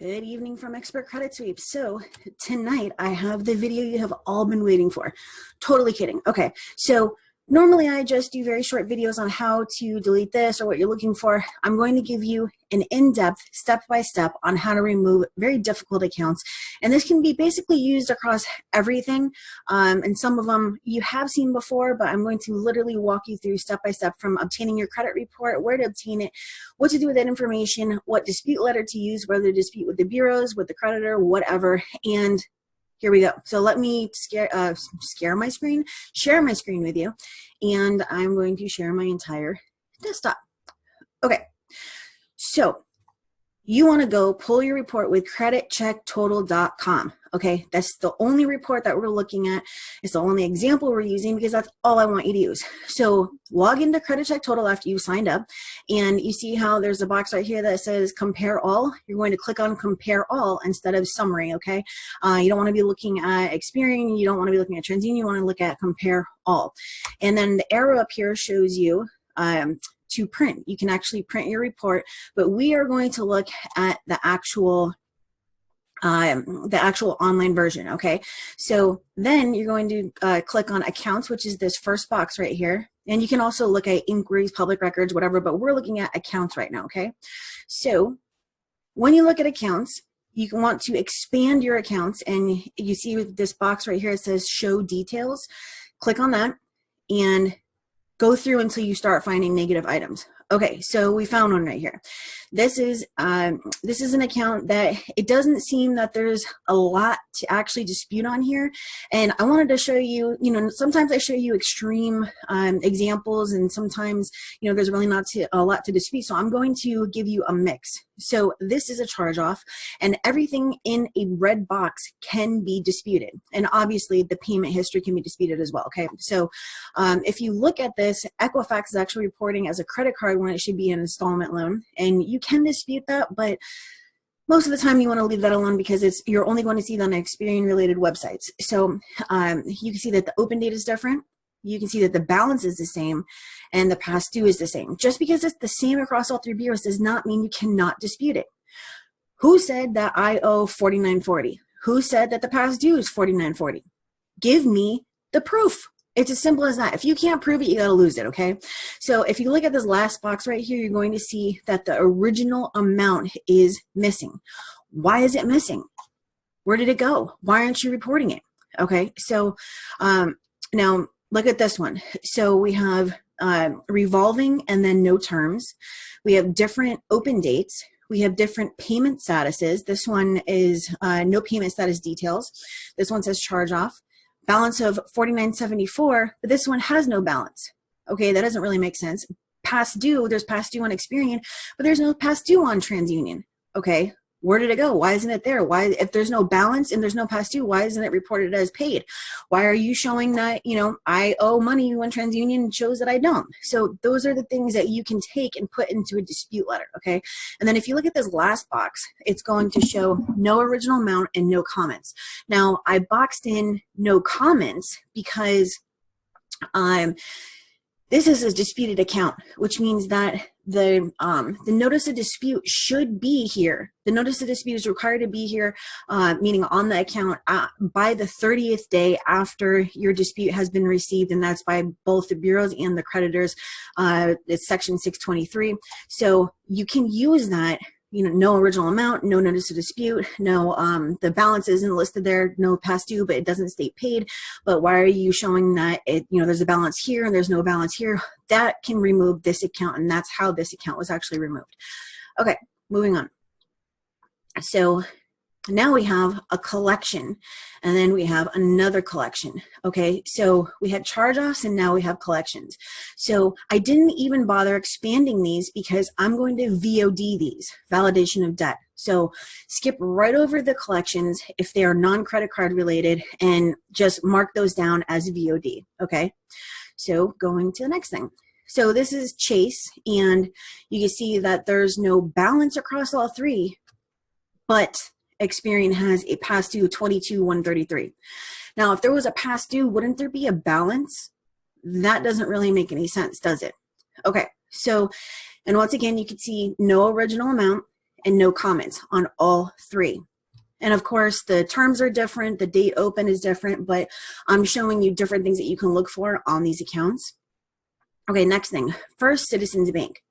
Good evening from Expert Credit Sweep. So tonight I have the video you have all been waiting for. Totally kidding. Okay, so normally I just do very short videos on how to delete this or what you're looking for. I'm going to give you an in-depth, step-by-step on how to remove very difficult accounts. And this can be basically used across everything. And some of them you have seen before, but I'm going to literally walk you through step-by-step from obtaining your credit report, where to obtain it, what to do with that information, what dispute letter to use, whether to dispute with the bureaus, with the creditor, whatever. And here we go. So let me share my screen with you. And I'm going to share my entire desktop. Okay. So you want to go pull your report with creditchecktotal.com. Okay, that's the only report that we're looking at. It's the only example we're using because that's all I want you to use. So log into Credit Check Total after you signed up, and you see how there's a box right here that says compare all. You're going to click on compare all instead of summary. Okay, you don't want to be looking at Experian, you don't want to be looking at TransUnion, you want to look at compare all. And then the arrow up here shows you to print. You can actually print your report, but we are going to look at the actual online version. Okay, so then you're going to click on accounts, which is this first box right here, and you can also look at inquiries, public records, whatever, but we're looking at accounts right now. Okay, so when you look at accounts, you can want to expand your accounts, and you see this box right here, it says show details. Click on that and go through until you start finding negative items. Okay, so we found one right here. This is an account that it doesn't seem that there's a lot to actually dispute on here. And I wanted to show you, sometimes I show you extreme examples, and sometimes, there's really not a lot to dispute. So I'm going to give you a mix. So this is a charge off, and everything in a red box can be disputed. And obviously the payment history can be disputed as well. Okay, so if you look at this, Equifax is actually reporting as a credit card when it should be an installment loan, and you can dispute that, but most of the time you want to leave that alone because you're only going to see that on Experian related websites. So you can see that the open date is different. You can see that the balance is the same and the past due is the same. Just because it's the same across all three bureaus does not mean you cannot dispute it. Who said that I owe $49.40? Who said that the past due is $49.40? Give me the proof. It's as simple as that. If you can't prove it, you gotta lose it, okay? So if you look at this last box right here, you're going to see that the original amount is missing. Why is it missing? Where did it go? Why aren't you reporting it? Okay, so now look at this one. So we have revolving and then no terms. We have different open dates. We have different payment statuses. This one is no payment status details. This one says charge off. Balance of $49.74, but this one has no balance. Okay, that doesn't really make sense. Past due, there's past due on Experian, but there's no past due on TransUnion. Okay, where did it go? Why isn't it there? Why, if there's no balance and there's no past due, why isn't it reported as paid? Why are you showing that, I owe money when TransUnion shows that I don't? So those are the things that you can take and put into a dispute letter, okay? And then if you look at this last box, it's going to show no original amount and no comments. Now, I boxed in no comments because this is a disputed account, which means that the notice of dispute should be here. The notice of dispute is required to be here, meaning on the account by the 30th day after your dispute has been received, and that's by both the bureaus and the creditors. It's section 623. So you can use that. No original amount, no notice of dispute, no, the balance isn't listed there, no past due, but it doesn't state paid. But why are you showing that there's a balance here and there's no balance here? That can remove this account, and that's how this account was actually removed. Okay, moving on. So now we have a collection, and then we have another collection. Okay, so we had charge-offs and now we have collections. So I didn't even bother expanding these because I'm going to VOD these, validation of debt. So skip right over the collections if they are non-credit card related and just mark those down as VOD, okay? So going to the next thing. So this is Chase, and you can see that there's no balance across all three, but Experian has a past due $22,133. Now, if there was a past due, wouldn't there be a balance? That doesn't really make any sense, does it? Okay, so, and once again, you can see no original amount and no comments on all three. And of course, the terms are different, the date open is different, but I'm showing you different things that you can look for on these accounts. Okay, next thing, First Citizens Bank.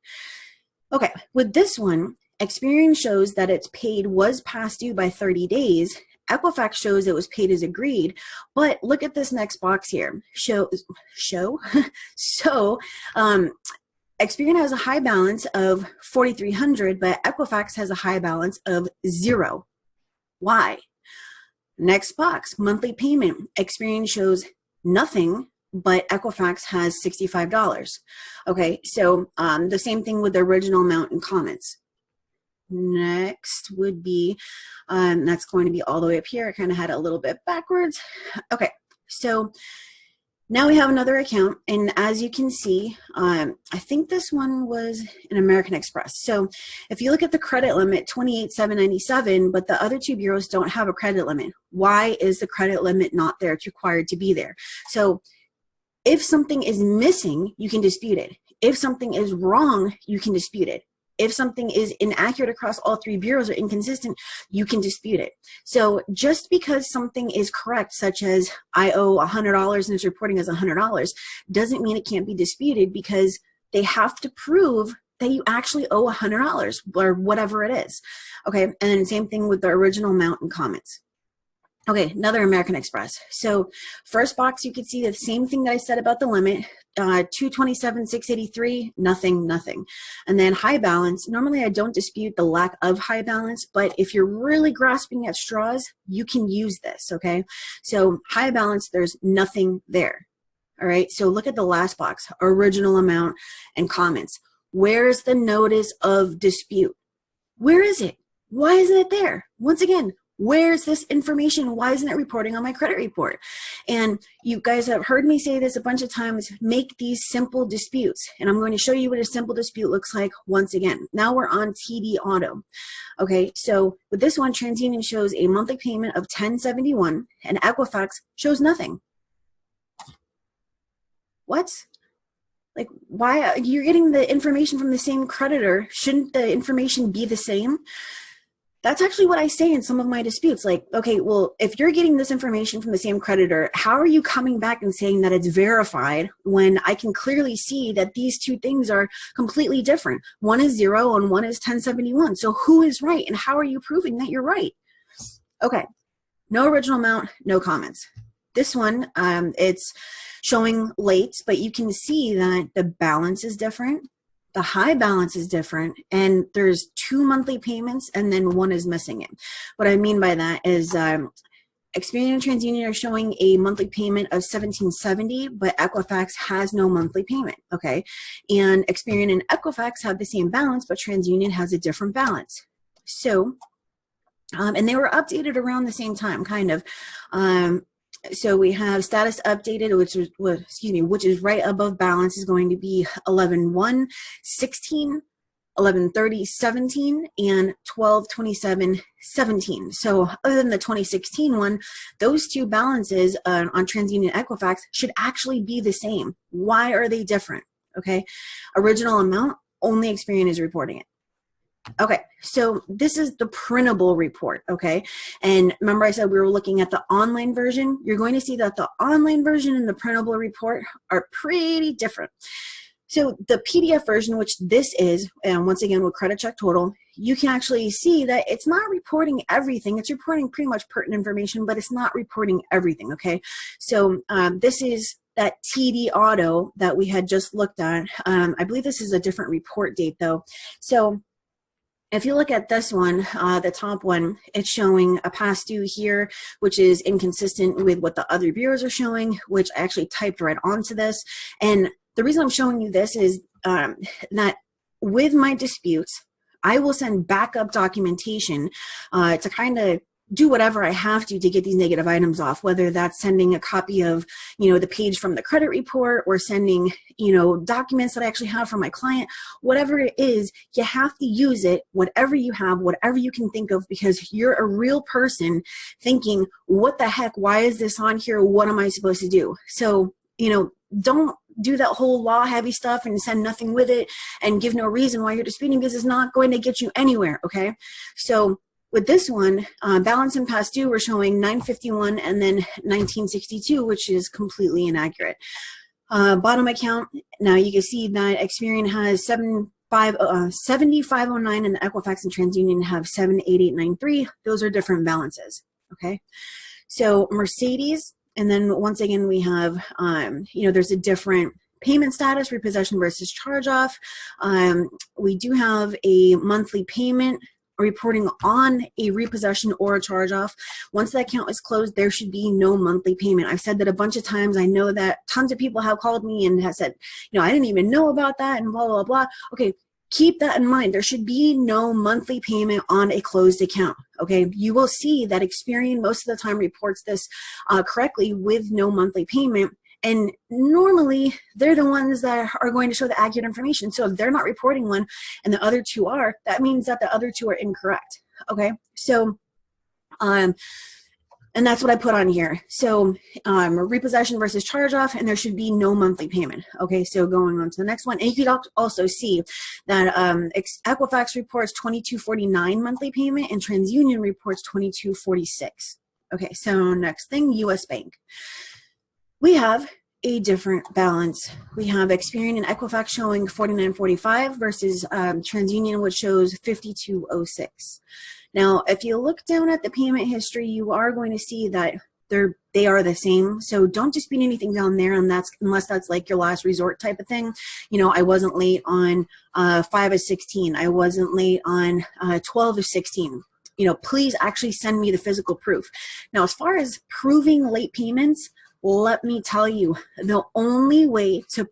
Okay, with this one, Experian shows that it's paid was past due by 30 days. Equifax shows it was paid as agreed, but look at this next box here. So, Experian has a high balance of $4,300, but Equifax has a high balance of 0. Why? Next box, monthly payment. Experian shows nothing, but Equifax has $65. Okay, so the same thing with the original amount and comments. Next would be, that's going to be all the way up here. I kind of had it a little bit backwards. Okay, so now we have another account, and as you can see, I think this one was an American Express. So if you look at the credit limit, $28,797, but the other two bureaus don't have a credit limit. Why is the credit limit not there? It's required to be there. So if something is missing, you can dispute it. If something is wrong, you can dispute it. If something is inaccurate across all three bureaus or inconsistent, you can dispute it. So just because something is correct, such as I owe $100 and it's reporting as $100, doesn't mean it can't be disputed, because they have to prove that you actually owe $100 or whatever it is. Okay, and then same thing with the original amount and comments. Okay, another American Express. So first box, you can see the same thing that I said about the limit, $227,683, nothing. And then high balance, normally I don't dispute the lack of high balance, but if you're really grasping at straws, you can use this, okay? So high balance, there's nothing there. All right, so look at the last box, original amount and comments. Where's the notice of dispute? Where is it? Why isn't it there? Once again, where's this information? Why isn't it reporting on my credit report? And you guys have heard me say this a bunch of times, make these simple disputes. And I'm going to show you what a simple dispute looks like once again. Now we're on TD Auto. Okay, so with this one, TransUnion shows a monthly payment of $1071 and Equifax shows nothing. What? Like, why? You're getting the information from the same creditor. Shouldn't the information be the same? That's actually what I say in some of my disputes. Like, okay, well, if you're getting this information from the same creditor, how are you coming back and saying that it's verified when I can clearly see that these two things are completely different? One is 0 and one is 1071. So who is right, and how are you proving that you're right? Okay, no original amount, no comments. This one, it's showing late, but you can see that the balance is different. The high balance is different, and there's 2 monthly payments and then one is missing it. What I mean by that is Experian and TransUnion are showing a monthly payment of $1,770, but Equifax has no monthly payment, okay? And Experian and Equifax have the same balance, but TransUnion has a different balance. So, and they were updated around the same time, kind of. So we have status updated, which is right above balance, is going to be 11/1/16, 11/30/17, and 12/27/17. So other than the 2016 one, those two balances on TransUnion and Equifax should actually be the same. Why are they different? Okay, original amount, only Experian is reporting it. Okay, so this is the printable report, okay? And remember I said we were looking at the online version. You're going to see that the online version and the printable report are pretty different. So the PDF version, which this is, and once again with credit check total, you can actually see that it's not reporting everything. It's reporting pretty much pertinent information, but it's not reporting everything, okay? So this is that TD Auto that we had just looked at. I believe this is a different report date though. So if you look at this one, the top one, it's showing a past due here, which is inconsistent with what the other bureaus are showing, which I actually typed right onto this. And the reason I'm showing you this is that with my disputes, I will send backup documentation to kind of do whatever I have to get these negative items off, whether that's sending a copy of, the page from the credit report or sending, documents that I actually have from my client, whatever it is, you have to use it, whatever you have, whatever you can think of, because you're a real person thinking, what the heck, why is this on here? What am I supposed to do? So, don't do that whole law heavy stuff and send nothing with it and give no reason why you're disputing, because it's not going to get you anywhere, okay? So with this one, balance and past due, we're showing 951 and then 1962, which is completely inaccurate. Bottom account, now you can see that Experian has 7509 and the Equifax and TransUnion have 78893. Those are different balances, okay? So Mercedes, and then once again we have, there's a different payment status, repossession versus charge-off. We do have a monthly payment reporting on a repossession or a charge-off. Once the account is closed, there should be no monthly payment. I've said that a bunch of times. I know that tons of people have called me and have said, I didn't even know about that and blah, blah, blah. Okay, keep that in mind. There should be no monthly payment on a closed account, okay? You will see that Experian most of the time reports this correctly with no monthly payment. And normally, they're the ones that are going to show the accurate information. So if they're not reporting one and the other two are, that means that the other two are incorrect, okay? So, and that's what I put on here. So repossession versus charge-off, and there should be no monthly payment, okay? So going on to the next one, and you could also see that Equifax reports 2249 monthly payment and TransUnion reports 2246. Okay, so next thing, US Bank. We have a different balance. We have Experian and Equifax showing 4945 versus TransUnion, which shows 5206. Now, if you look down at the payment history, you are going to see that they are the same. So don't dispute anything down there, and unless that's like your last resort type of thing. I wasn't late on 5 of 16. I wasn't late on 12 of 16. Please actually send me the physical proof. Now, as far as proving late payments, let me tell you, the only way to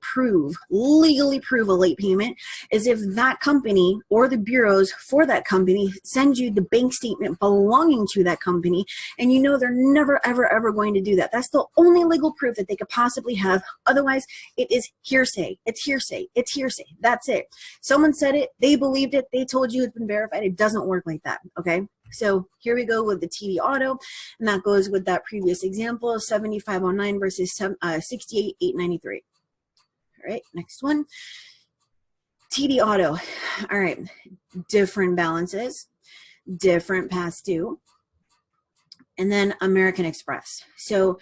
legally prove a late payment is if that company or the bureaus for that company send you the bank statement belonging to that company, and they're never, ever, ever going to do that. That's the only legal proof that they could possibly have. Otherwise, it is hearsay. It's hearsay. It's hearsay. That's it. Someone said it. They believed it. They told you it's been verified. It doesn't work like that, okay? So here we go with the TD Auto, and that goes with that previous example, 7509 versus 68893. All right, next one. TD Auto. All right, different balances, different past due, and then American Express. So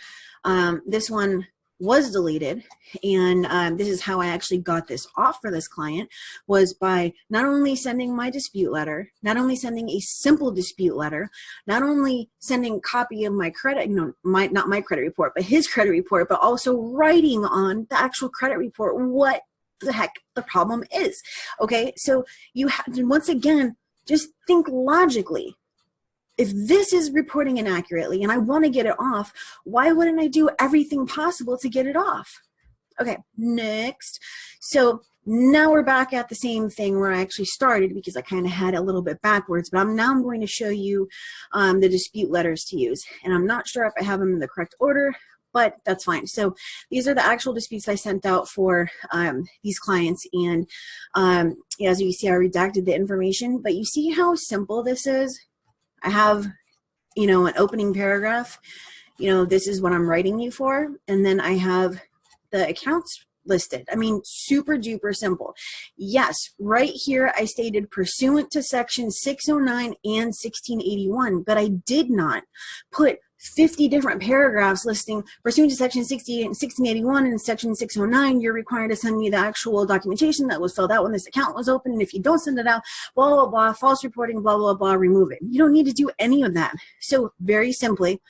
this one was deleted, and this is how I actually got this off for this client, was by not only sending my dispute letter, not only sending a simple dispute letter, not only sending a copy of my credit, not my credit report, but his credit report, but also writing on the actual credit report what the heck the problem is, okay? So you have to, once again, just think logically. If this is reporting inaccurately and I want to get it off, why wouldn't I do everything possible to get it off? Okay, next. So now we're back at the same thing where I actually started, because I kind of had it a little bit backwards, but now I'm going to show you the dispute letters to use. And I'm not sure if I have them in the correct order, but that's fine. So these are the actual disputes I sent out for these clients. And as you see, I redacted the information, but you see how simple this is? I have, an opening paragraph, this is what I'm writing you for. And then I have the accounts listed. I mean, super duper simple. Yes, right here I stated pursuant to section 609 and 1681, but I did not put 50 different paragraphs listing pursuant to section 68 and 1681 and section 609, you're required to send me the actual documentation that was filled out when this account was open. And if you don't send it out, blah, blah, blah, false reporting, blah, blah, blah, remove it. You don't need to do any of that. So very simply,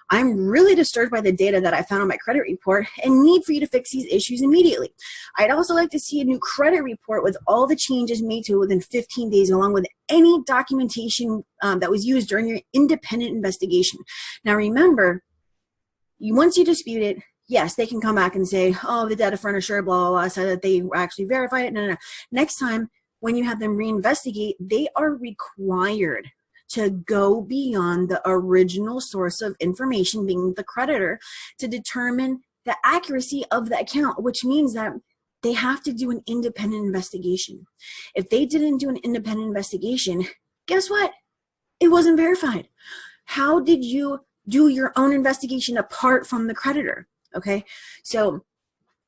I'm really disturbed by the data that I found on my credit report and need for you to fix these issues immediately. I'd also like to see a new credit report with all the changes made to it within 15 days, along with any documentation that was used during your independent investigation. Now remember, once you dispute it, yes, they can come back and say, oh, the data furnisher, blah, blah, blah, said that they actually verified it. No. Next time, when you have them reinvestigate, they are required to go beyond the original source of information, being the creditor, to determine the accuracy of the account, which means that they have to do an independent investigation. If they didn't do an independent investigation, guess what? It wasn't verified. How did you do your own investigation apart from the creditor? Okay, so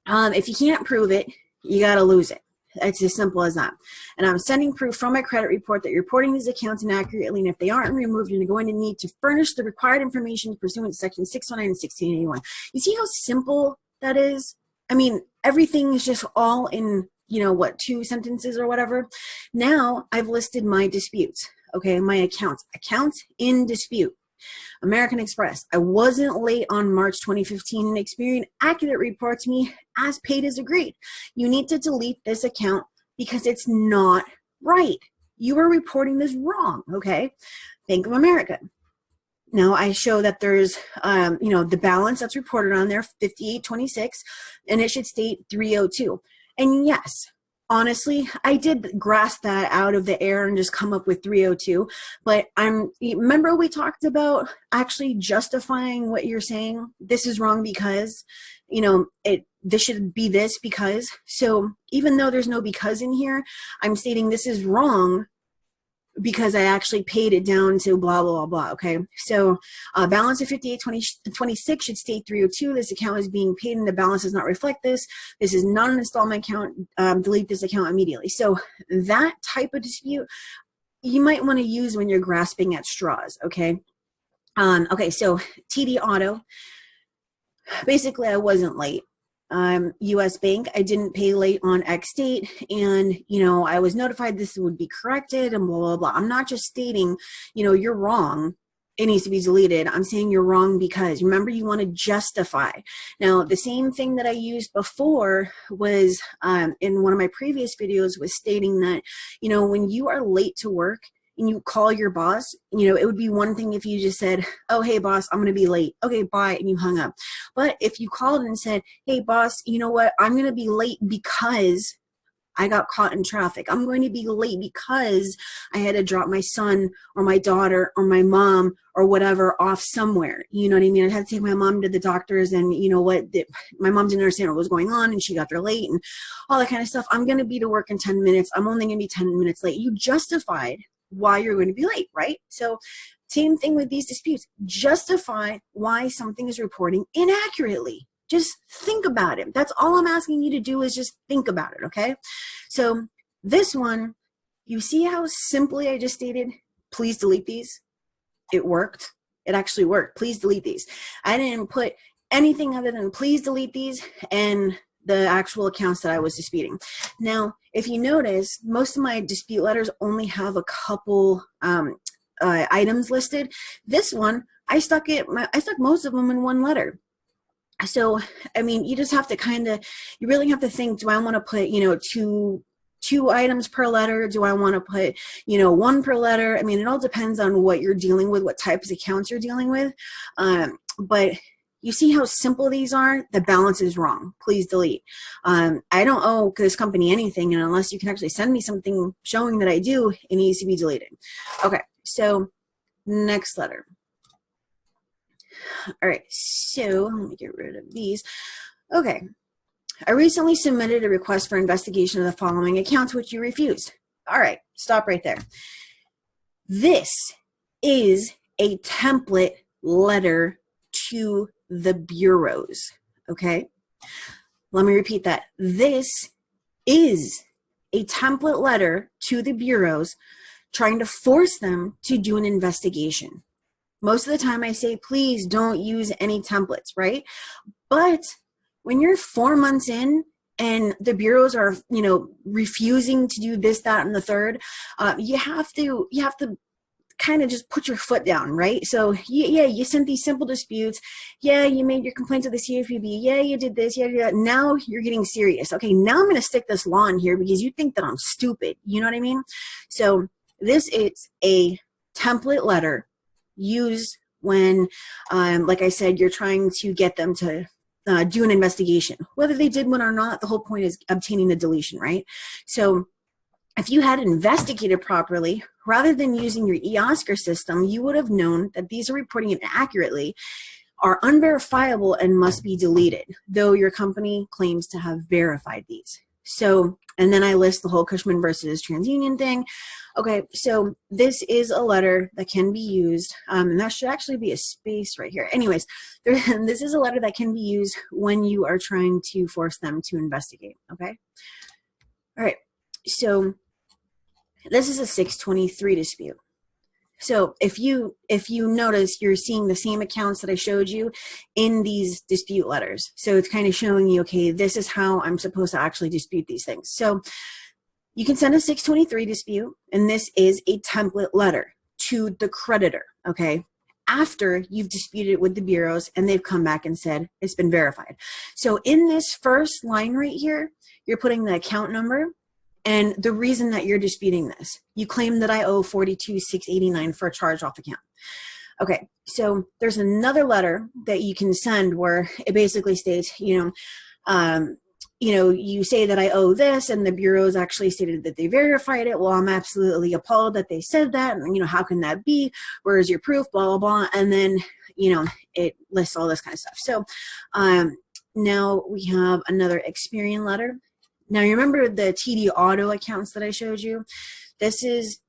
If you can't prove it, you got to lose it. It's as simple as that. And I'm sending proof from my credit report that you're reporting these accounts inaccurately, and if they aren't removed, you're going to need to furnish the required information pursuant to section 609 and 1681. You see how simple that is? I mean, everything is just all in, you know, what, 2 sentences or whatever. Now I've listed my disputes, okay, my accounts in dispute. American Express, I wasn't late on March 2015, and Experian accurate reports me as paid as agreed. You need to delete this account because it's not right. You are reporting this wrong, okay? Bank of America. Now I show that there's, you know, the balance that's reported on there, 5826, and it should state 302. And yes, honestly, I did grasp that out of the air and just come up with 302, but remember we talked about actually justifying what you're saying. This is wrong because, you know, this should be this because. So even though there's no because in here, I'm stating this is wrong because I actually paid it down to blah, blah, blah, okay? So balance of 5826 should state 302. This account is being paid and the balance does not reflect this. This is not an installment account. Delete this account immediately. So that type of dispute you might want to use when you're grasping at straws, okay? Okay, so TD Auto. Basically, I wasn't late. US Bank, I didn't pay late on X date, and, you know, I was notified this would be corrected and blah, blah, blah. I'm not just stating, you know, you're wrong, it needs to be deleted. I'm saying you're wrong because, remember, you want to justify. Now, the same thing that I used before was, in one of my previous videos, was stating that, you know, when you are late to work, and you call your boss, you know, it would be one thing if you just said, oh, hey, boss, I'm going to be late. Okay, bye, and you hung up. But if you called and said, hey, boss, you know what, I'm going to be late because I got caught in traffic. I'm going to be late because I had to drop my son or my daughter or my mom or whatever off somewhere. You know what I mean? I had to take my mom to the doctors, and you know what? My mom didn't understand what was going on, and she got there late and all that kind of stuff. I'm going to be to work in 10 minutes. I'm only going to be 10 minutes late. You justified why you're going to be late, right? So same thing with these disputes. Justify why something is reporting inaccurately. Just think about it. That's all I'm asking you to do, is just think about it, okay? So this one, you see how simply I just stated, please delete these? It worked. It actually worked. Please delete these. I didn't put anything other than please delete these and the actual accounts that I was disputing. Now, if you notice, most of my dispute letters only have a couple items listed. This one, I stuck most of them in one letter. So, I mean, you just have to you really have to think, do I want to put, you know, two items per letter? Do I want to put, you know, 1 per letter? I mean, it all depends on what you're dealing with, what types of accounts you're dealing with. But you see how simple these are? The balance is wrong. Please delete. I don't owe this company anything, and unless you can actually send me something showing that I do, it needs to be deleted. Okay, so next letter. All right, so let me get rid of these. Okay, I recently submitted a request for investigation of the following accounts, which you refused. All right, stop right there. This is a template letter to the bureaus, okay? Let me repeat that. This is a template letter to the bureaus trying to force them to do an investigation. Most of the time I say, please don't use any templates, right? But when you're 4 months in and the bureaus are, you know, refusing to do this, that, and the third, you have to kind of just put your foot down, right? So yeah, you sent these simple disputes. Yeah, you made your complaint to the CFPB. Yeah, you did this. Yeah, you did that. Now you're getting serious. Okay, now I'm going to stick this law in here because you think that I'm stupid. You know what I mean? So this is a template letter used when, like I said, you're trying to get them to do an investigation. Whether they did one or not, the whole point is obtaining the deletion, right? So if you had investigated properly, rather than using your eOscar system, you would have known that these are reporting inaccurately, are unverifiable, and must be deleted, though your company claims to have verified these. So, and then I list the whole Cushman versus TransUnion thing. Okay, so this is a letter that can be used, and that should actually be a space right here. Anyways, this is a letter that can be used when you are trying to force them to investigate, okay? All right, so this is a 623 dispute. So if you notice, you're seeing the same accounts that I showed you in these dispute letters. So it's kind of showing you, okay, this is how I'm supposed to actually dispute these things. So you can send a 623 dispute, and this is a template letter to the creditor, okay, after you've disputed it with the bureaus and they've come back and said it's been verified. So in this first line right here, you're putting the account number and the reason that you're disputing this. You claim that I owe $42,689 for a charge-off account. Okay, so there's another letter that you can send where it basically states, you say that I owe this, and the bureaus actually stated that they verified it. Well, I'm absolutely appalled that they said that, and how can that be? Where is your proof? Blah blah blah, and then it lists all this kind of stuff. So now we have another Experian letter. Now, you remember the TD Auto accounts that I showed you? This is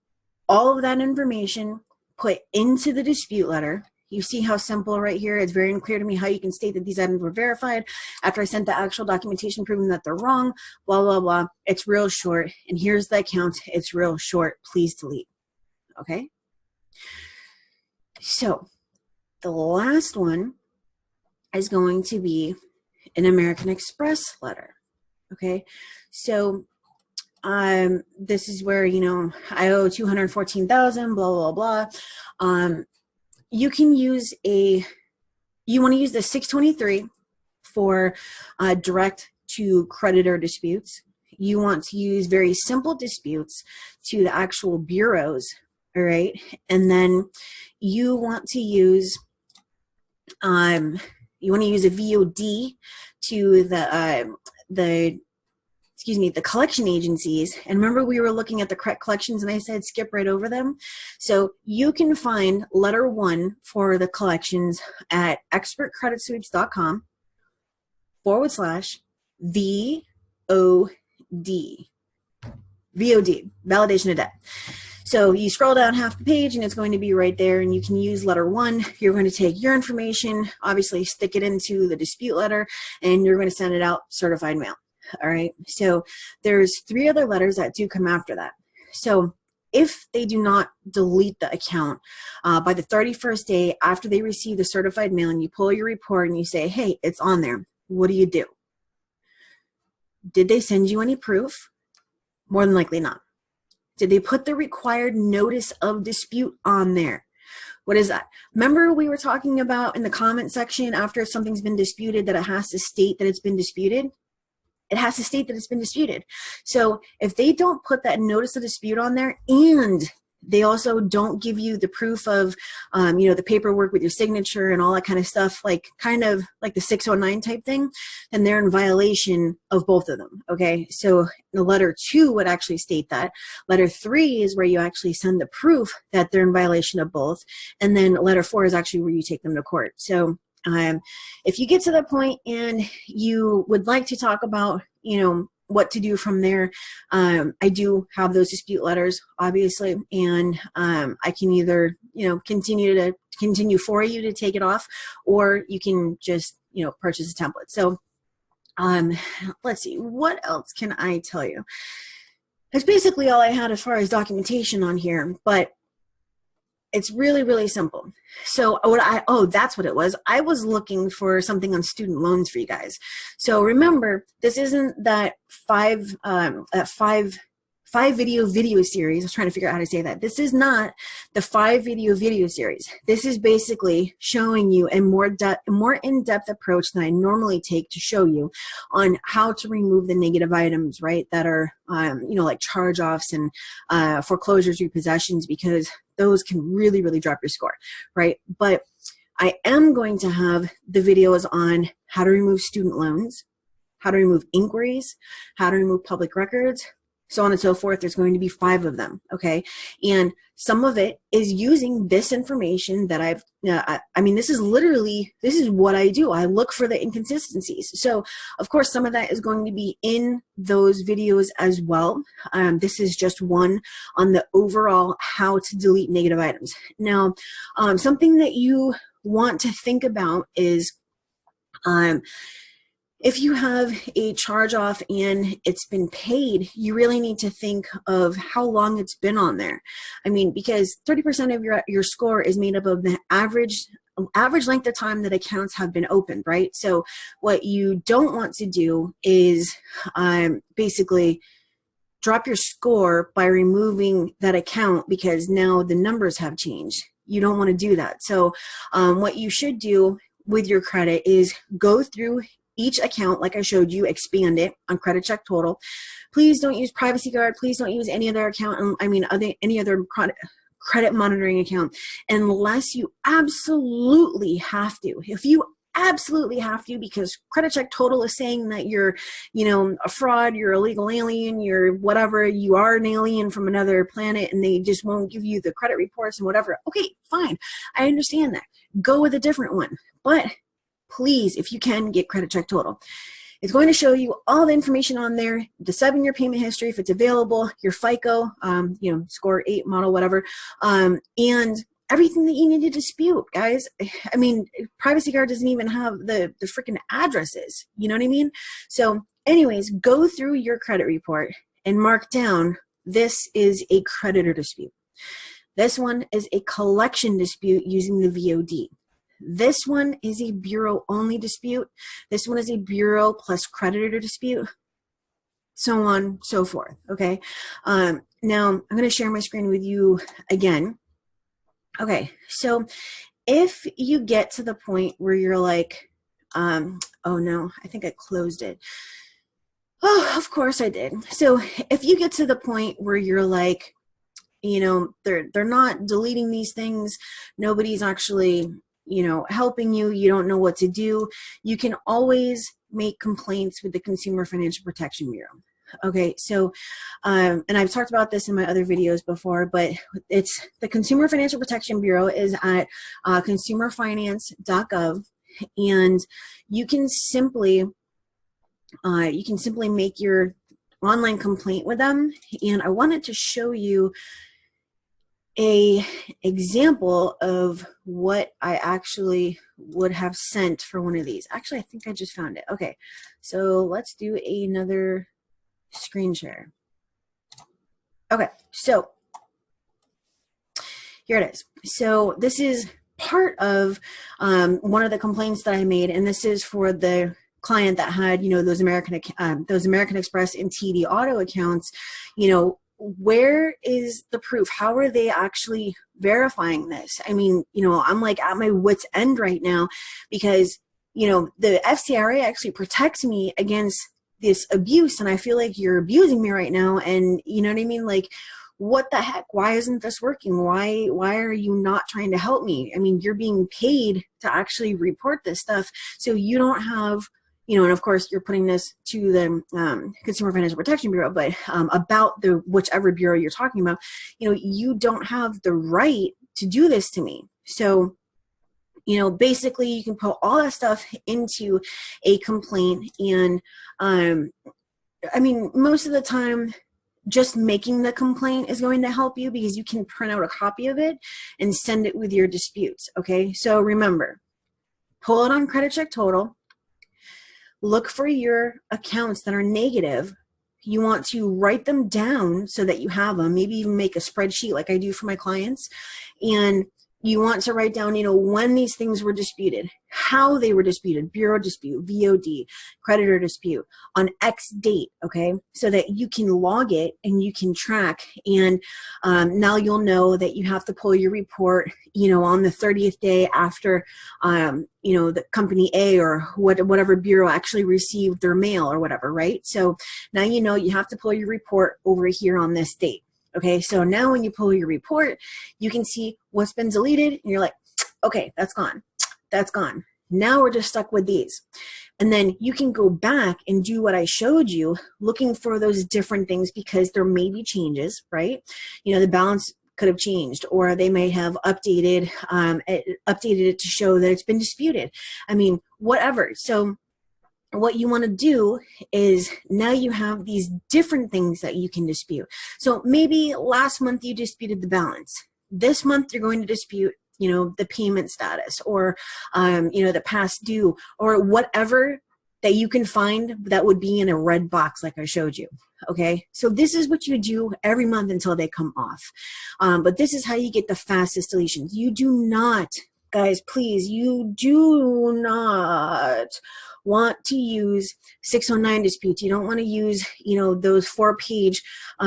all of that information put into the dispute letter. You see how simple right here? It's very unclear to me how you can state that these items were verified after I sent the actual documentation proving that they're wrong, blah, blah, blah. It's real short. And here's the account. It's real short. Please delete. Okay? So the last one is going to be an American Express letter. Okay, so this is where, I owe $214,000, blah, blah, blah. You can use you want to use the 623 for direct to creditor disputes. You want to use very simple disputes to the actual bureaus, all right? And then you want to use a VOD to the collection agencies. And remember, we were looking at the correct collections and I said skip right over them. So you can find letter 1 for the collections at expertcreditsweeps.com/VOD. VOD, validation of debt. So you scroll down half the page and it's going to be right there, and you can use letter 1. You're going to take your information, obviously stick it into the dispute letter, and you're going to send it out certified mail. All right, so there's 3 other letters that do come after that. So if they do not delete the account by the 31st day after they receive the certified mail, and you pull your report and you say, hey, it's on there, what do? Did they send you any proof? More than likely not. Did they put the required notice of dispute on there? What is that? Remember we were talking about in the comment section after something's been disputed that it has to state that it's been disputed? It has to state that it's been disputed. So if they don't put that notice of dispute on there, and they also don't give you the proof of, the paperwork with your signature and all that kind of stuff, kind of like the 609 type thing, then they're in violation of both of them, okay? So the letter 2 would actually state that. Letter 3 is where you actually send the proof that they're in violation of both. And then letter 4 is actually where you take them to court. So if you get to that point and you would like to talk about, what to do from there, I do have those dispute letters, obviously, and I can either, continue for you to take it off, or you can just, purchase a template. So let's see, what else can I tell you? That's basically all I had as far as documentation on here, but it's really, really simple. So that's what it was. I was looking for something on student loans for you guys. So remember, this isn't that five video series. I was trying to figure out how to say that. This is not the 5 video series. This is basically showing you a more in-depth approach than I normally take to show you on how to remove the negative items, right? That are, like charge-offs and foreclosures, repossessions, because those can really, really drop your score, right? But I am going to have the videos on how to remove student loans, how to remove inquiries, how to remove public records, so on and so forth. There's going to be 5 of them, okay? And some of it is using this information that I mean, this is what I do. I look for the inconsistencies. So of course, some of that is going to be in those videos as well. This is just one on the overall how to delete negative items. Now, something that you want to think about is, if you have a charge off and it's been paid, you really need to think of how long it's been on there. I mean, because 30% of your score is made up of the average length of time that accounts have been opened, right? So what you don't want to do is basically drop your score by removing that account because now the numbers have changed. You don't want to do that. So what you should do with your credit is go through each account, like I showed you, expand it on Credit Check Total. Please don't use Privacy Guard. Please don't use any other account. Any other credit monitoring account, unless you absolutely have to. If you absolutely have to, because Credit Check Total is saying that you're, a fraud, you're a illegal alien, you're whatever, you are an alien from another planet, and they just won't give you the credit reports and whatever. Okay, fine. I understand that. Go with a different one. But please, if you can, get Credit Check Total. It's going to show you all the information on there, the 7-year payment history if it's available, your FICO, score 8 model, whatever, and everything that you need to dispute, guys. I mean, Privacy Guard doesn't even have the freaking addresses. You know what I mean? So anyways, go through your credit report and mark down, this is a creditor dispute. This one is a collection dispute using the VOD. This one is a bureau-only dispute. This one is a bureau plus creditor dispute, so on, so forth, okay? Now, I'm going to share my screen with you again. Okay, so if you get to the point where you're like, oh no, I think I closed it. Oh, of course I did. So if you get to the point where you're like, they're not deleting these things, nobody's actually helping you, you don't know what to do, you can always make complaints with the Consumer Financial Protection Bureau. Okay, so, and I've talked about this in my other videos before, but it's the Consumer Financial Protection Bureau is at consumerfinance.gov, and you can simply make your online complaint with them. And I wanted to show you a example of what I actually would have sent for one of these. Actually, I think I just found it. Okay, so let's do another screen share. Okay, so here it is. So this is part of one of the complaints that I made, and this is for the client that had, those American Express and TD Auto accounts. Where is the proof? How are they actually verifying this? I mean, I'm like at my wit's end right now, because, the FCRA actually protects me against this abuse, and I feel like you're abusing me right now. And you know what I mean? Like, what the heck? Why isn't this working? Why are you not trying to help me? I mean, you're being paid to actually report this stuff, so you don't have, and of course you're putting this to the Consumer Financial Protection Bureau, but about the whichever bureau you're talking about, you don't have the right to do this to me. So, basically you can put all that stuff into a complaint, and I mean, most of the time, just making the complaint is going to help you, because you can print out a copy of it and send it with your disputes, okay? So remember, pull it on Credit Check Total. Look for your accounts that are negative. You want to write them down so that you have them, maybe even make a spreadsheet like I do for my clients. And you want to write down, when these things were disputed, how they were disputed, bureau dispute, VOD, creditor dispute, on X date, okay? So that you can log it and you can track. And now you'll know that you have to pull your report, on the 30th day after, the company A or whatever bureau actually received their mail or whatever, right? So now you have to pull your report over here on this date. Okay, so now when you pull your report, you can see what's been deleted, and you're like, okay, that's gone. That's gone. Now we're just stuck with these. And then you can go back and do what I showed you, looking for those different things because there may be changes, right? You know, the balance could have changed, or they may have updated it to show that it's been disputed. I mean, whatever. So what you want to do is now you have these different things that you can dispute. So maybe last month you disputed the balance. This month you're going to dispute, you know, the payment status, or you know, the past due, or whatever that you can find that would be in a red box like I showed you. Okay, so this is what you do every month until they come off. But this is how you get the fastest deletions. You do not, guys, please, you do not want to use 609 disputes. You don't want to use, you know, those 4-page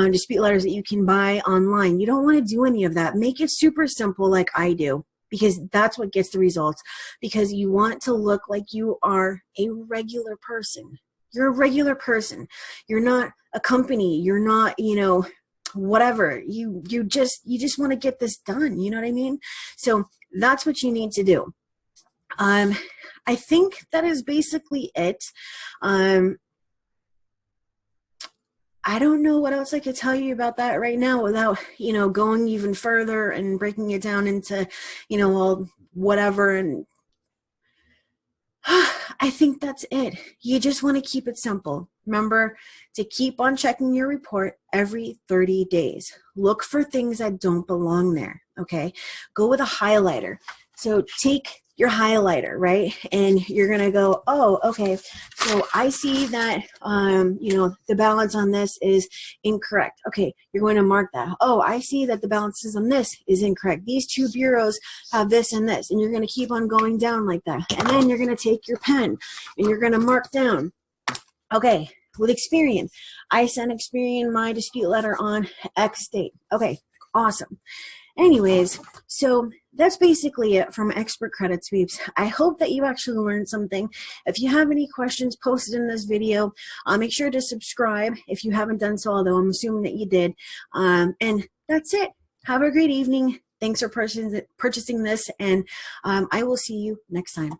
dispute letters that you can buy online. You don't want to do any of that. Make it super simple like I do, because that's what gets the results. Because you want to look like you are a regular person. You're a regular person. You're not a company. You're not, you know, whatever. You just want to get this done. You know what I mean? So that's what you need to do. I think that is basically it. I don't know what else I could tell you about that right now without, you know, going even further and breaking it down into, you know, all whatever. And I think that's it. You just want to keep it simple. Remember to keep on checking your report every 30 days. Look for things that don't belong there, okay? Go with a highlighter. So take your highlighter, right? And you're going to go, oh, okay, so I see that, you know, the balance on this is incorrect. Okay, you're going to mark that. Oh, I see that the balances on this is incorrect. These two bureaus have this and this, and you're going to keep on going down like that. And then you're going to take your pen and you're going to mark down. Okay, with Experian, I sent Experian my dispute letter on X date. Okay, awesome. Anyways, so that's basically it from Expert Credit Sweeps. I hope that you actually learned something. If you have any questions, post it in this video. Make sure to subscribe if you haven't done so, although I'm assuming that you did. And that's it. Have a great evening. Thanks for purchasing this, and I will see you next time.